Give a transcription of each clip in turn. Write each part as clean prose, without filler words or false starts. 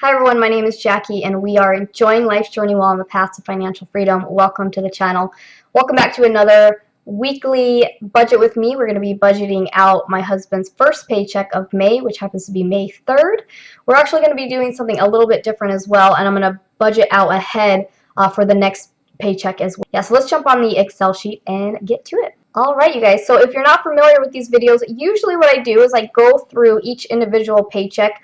Hi everyone, my name is Jackie and we are enjoying life's journey while on the path to financial freedom. Welcome to the channel. Welcome back to another weekly budget with me. We're going to be budgeting out my husband's first paycheck of May, which happens to be May 3rd. We're actually going to be doing something a little bit different as well, and I'm going to budget out ahead for the next paycheck as well. Yeah, so let's jump on the Excel sheet and get to it. Alright you guys, so if you're not familiar with these videos, usually what I do is I go through each individual paycheck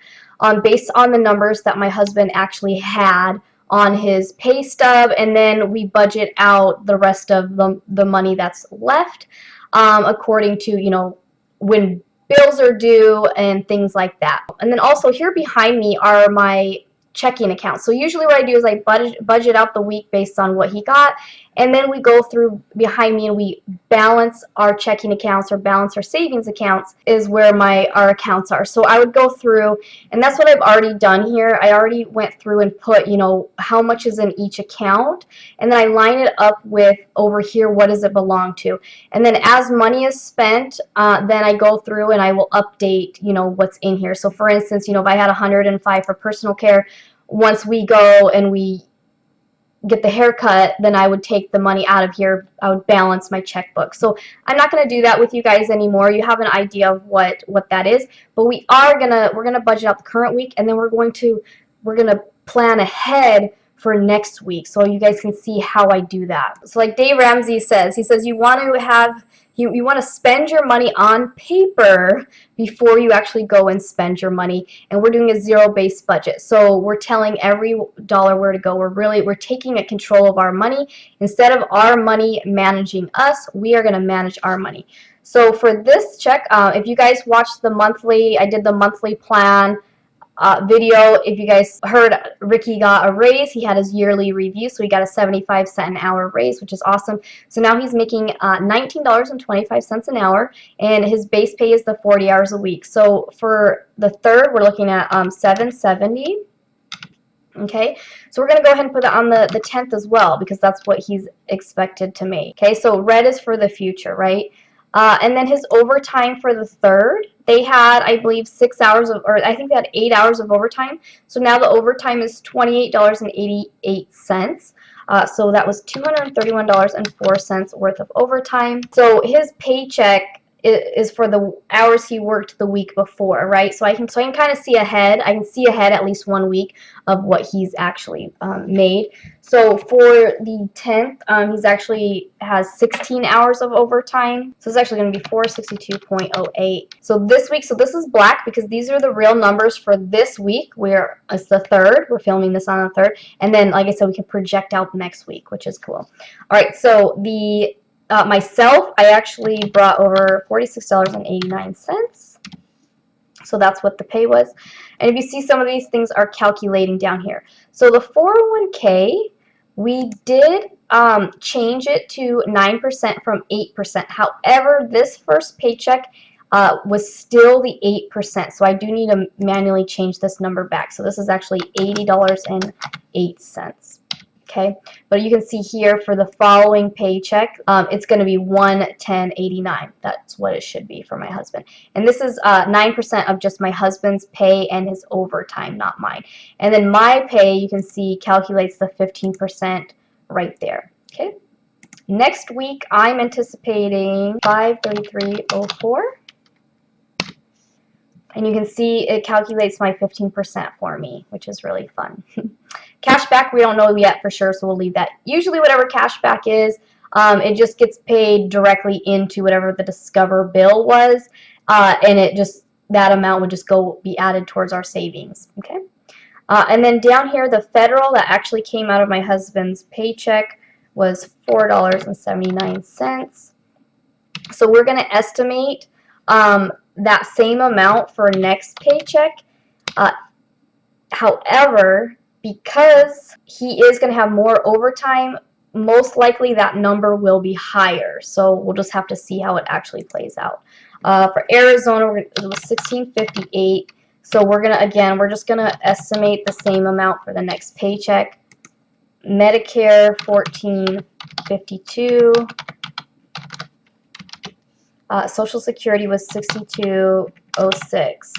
based on the numbers that my husband actually had on his pay stub, and then we budget out the rest of the money that's left according to, you know, when bills are due and things like that. And then also here behind me are my checking accounts. So usually what I do is I budget out the week based on what he got, and then we go through behind me and we balance our checking accounts or balance our savings accounts is where our accounts are. So I would go through, and that's what I've already done here. I already went through and put, you know, how much is in each account, and then I line it up with over here, what does it belong to? And then as money is spent, then I go through and I will update, you know, what's in here. So for instance, you know, if I had 105 for personal care, once we go and we get the haircut, then I would take the money out of here. I would balance my checkbook. So I'm not going to do that with you guys anymore. You have an idea of what that is, but we're gonna budget out the current week, and then we're gonna plan ahead for next week, so you guys can see how I do that. So like Dave Ramsey says, he says you want to spend your money on paper before you actually go and spend your money, and we're doing a zero-based budget. So we're telling every dollar where to go. We're taking control of our money. Instead of our money managing us, we are going to manage our money. So for this check, if you guys watched I did the monthly plan video. If you guys heard, Ricky got a raise. He had his yearly review, so he got a 75-cent an hour raise, which is awesome. So now he's making $19.25 an hour, and his base pay is the 40 hours a week. So for the third, we're looking at $770. Okay, so we're going to go ahead and put it on the 10th as well, because that's what he's expected to make. Okay, so red is for the future, right? And then his overtime for the third, they had, I believe, 6 hours of, or I think they had 8 hours of overtime. So now the overtime is $28.88. So that was $231.04 worth of overtime. So his paycheck is for the hours he worked the week before, right? So I can kind of see ahead. I can see ahead at least 1 week of what he's actually made. So for the 10th, he's actually has 16 hours of overtime. So it's actually going to be 462.08. So this week, so this is black because these are the real numbers for this week. It's the 3rd. We're filming this on the 3rd. And then, like I said, we can project out next week, which is cool. All right, so the myself, I actually brought over $46.89. So that's what the pay was. And if you see, some of these things are calculating down here. So the 401k, we did change it to 9% from 8%. However, this first paycheck was still the 8%. So I do need to manually change this number back. So this is actually $80.08. Okay, but you can see here for the following paycheck, it's going to be $110.89. That's what it should be for my husband. And this is 9% of just my husband's pay and his overtime, not mine. And then my pay, you can see, calculates the 15% right there. Okay. Next week, I'm anticipating $533.04. And you can see it calculates my 15% for me, which is really fun. Cashback, we don't know yet for sure, so we'll leave that. Usually whatever cashback is, it just gets paid directly into whatever the Discover bill was, and that amount would just be added towards our savings. Okay. And then down here, the federal that actually came out of my husband's paycheck was $4.79. So we're going to estimate that same amount for next paycheck. However, because he is going to have more overtime, most likely that number will be higher. So we'll just have to see how it actually plays out. For Arizona, it was $16.58. So we're just going to estimate the same amount for the next paycheck. Medicare, $14.52. Social Security was $62.06.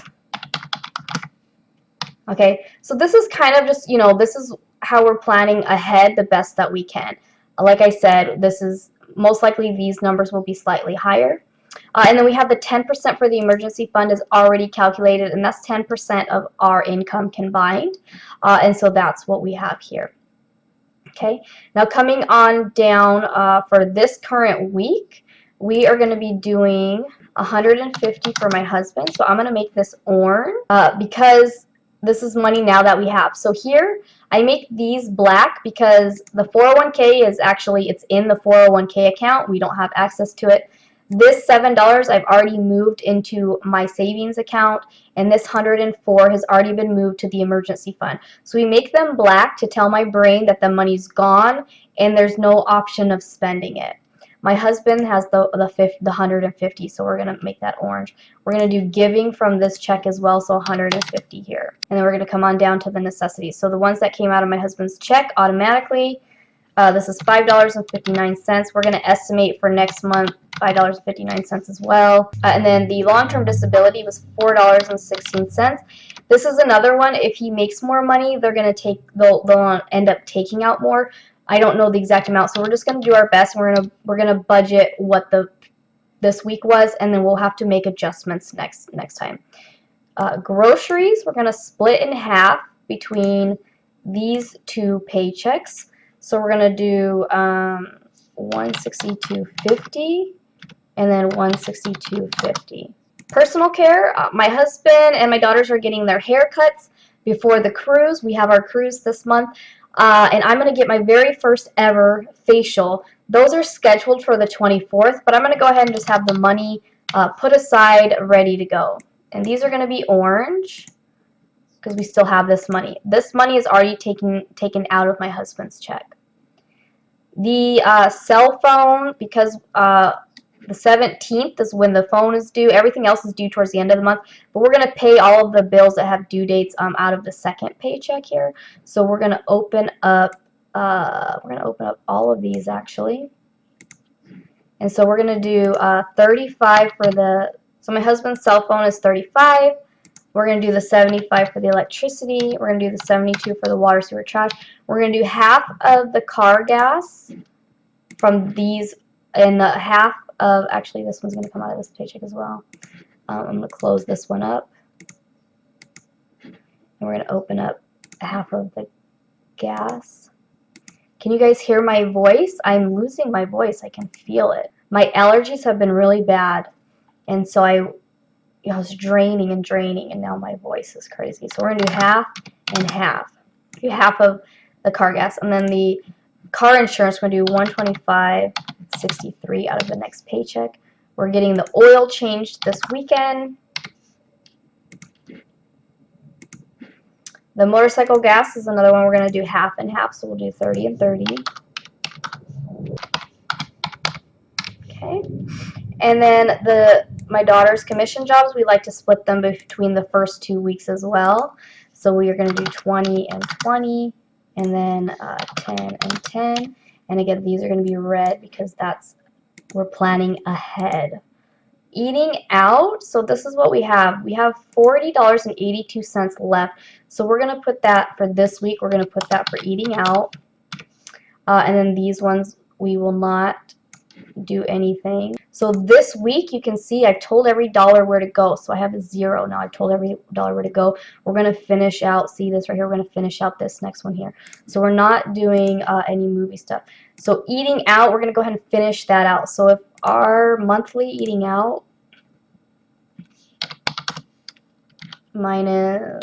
Okay, so this is kind of just, this is how we're planning ahead the best that we can. Like I said, this is most likely these numbers will be slightly higher. And then we have the 10% for the emergency fund is already calculated, and that's 10% of our income combined. And so that's what we have here. Okay, now coming on down for this current week, we are going to be doing 150 for my husband. So I'm going to make this orange because this is money now that we have. So here I make these black because the 401k is actually, it's in the 401k account. We don't have access to it. This $7 I've already moved into my savings account, and this 104 has already been moved to the emergency fund. So we make them black to tell my brain that the money's gone and there's no option of spending it. My husband has the 150, so we're going to make that orange. We're going to do giving from this check as well, so 150 here. And then we're going to come on down to the necessities. So the ones that came out of my husband's check automatically, this is $5.59. We're going to estimate for next month $5.59 as well. And then the long-term disability was $4.16. This is another one. If he makes more money, they'll end up taking out more. I don't know the exact amount, so we're just going to do our best. We're gonna budget what this week was, and then we'll have to make adjustments next time. Groceries, we're going to split in half between these two paychecks. So we're going to do 162.50 and then 162.50. Personal care, my husband and my daughters are getting their haircuts before the cruise. We have our cruise this month. And I'm going to get my very first ever facial. Those are scheduled for the 24th, but I'm going to go ahead and just have the money put aside, ready to go. And these are going to be orange because we still have this money. This money is already taken out of my husband's check. The cell phone, because the 17th is when the phone is due. Everything else is due towards the end of the month. But we're going to pay all of the bills that have due dates out of the second paycheck here. So we're going to open up all of these actually. And so we're going to do 35 for so my husband's cell phone is 35. We're going to do the 75 for the electricity. We're going to do the 72 for the water, sewer, trash. We're going to do half of the car gas from these, and half of, actually this one's going to come out of this paycheck as well. I'm going to close this one up. And we're going to open up half of the gas. Can you guys hear my voice? I'm losing my voice. I can feel it. My allergies have been really bad. And so I was draining, and now my voice is crazy. So we're going to do half and half. Do half of the car gas. And then the car insurance, we're going to do $125.63 out of the next paycheck. We're getting the oil changed this weekend. The motorcycle gas is another one we're going to do half and half, so we'll do 30 and 30. Okay. And then my daughter's commission jobs, we like to split them between the first 2 weeks as well. So we are going to do 20 and 20, and then 10 and 10. And again, these are going to be red because we're planning ahead. Eating out, so this is what we have. We have $40.82 left. So we're going to put that for this week. We're going to put that for eating out. And then these ones, we will not do anything. So this week, you can see I've told every dollar where to go. So I have a 0 now. I've told every dollar where to go. We're going to finish out, see this right here, we're going to finish out this next one here. So we're not doing any movie stuff. So eating out, we're going to go ahead and finish that out. So if our monthly eating out minus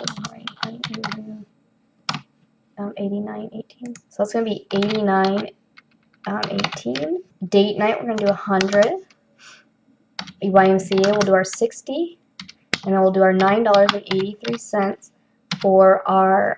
89.18, so it's going to be 89.18. Date night, we're going to do 100. YMCA, we'll do our 60, and then we'll do our $9.83 for our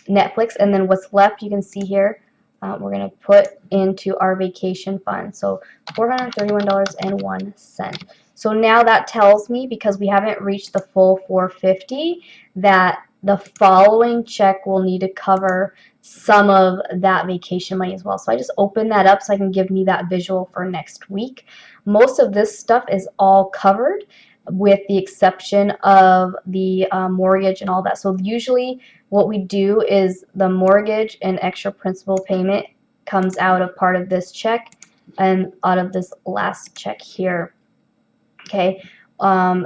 Netflix, and then what's left, you can see here, we're going to put into our vacation fund, so $431.01. So now that tells me, because we haven't reached the full 450, that the following check will need to cover some of that vacation money as well. So I just open that up so I can give me that visual for next week. Most of this stuff is all covered, with the exception of the mortgage and all that. So usually what we do is the mortgage and extra principal payment comes out of part of this check and out of this last check here. Okay,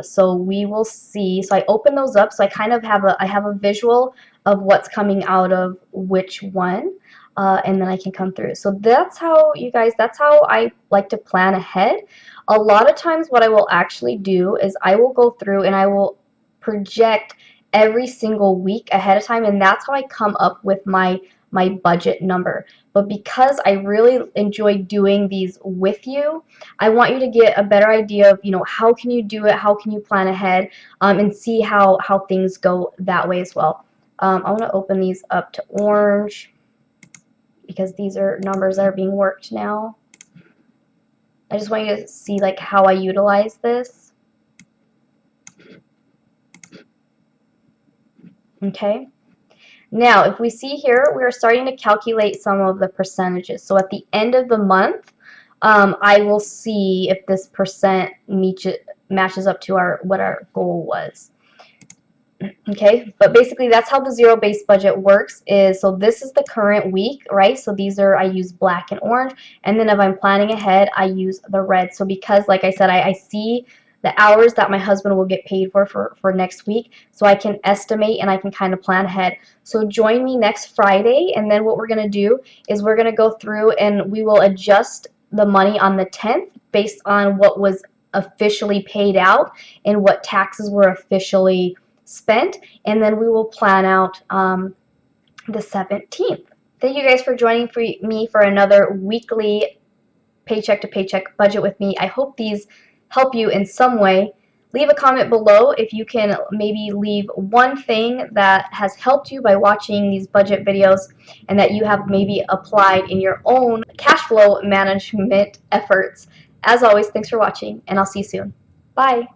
so we will see. So I open those up, so I kind of have a visual of what's coming out of which one, and then I can come through. So that's how, you guys, that's how I like to plan ahead. A lot of times what I will actually do is I will go through and I will project every single week ahead of time, and that's how I come up with my budget number. But because I really enjoy doing these with you, I want you to get a better idea of, how can you do it, how can you plan ahead, and see how things go that way as well. I want to open these up to orange because these are numbers that are being worked now. I just want you to see like how I utilize this. Okay. Now, if we see here, we are starting to calculate some of the percentages. So at the end of the month, I will see if this percent matches up to what our goal was. Okay, but basically that's how the zero-based budget works. So this is the current week, right? So these are, I use black and orange, and then if I'm planning ahead, I use the red. So because, like I said, I see the hours that my husband will get paid for next week, so I can estimate and I can kind of plan ahead. So join me next Friday, and then what we're going to do is we're going to go through and we will adjust the money on the 10th based on what was officially paid out and what taxes were officially spent, and then we will plan out the 17th. Thank you guys for joining me for another weekly paycheck to paycheck budget with me. I hope these help you in some way. Leave a comment below if you can maybe leave one thing that has helped you by watching these budget videos and that you have maybe applied in your own cash flow management efforts. As always, thanks for watching, and I'll see you soon. Bye.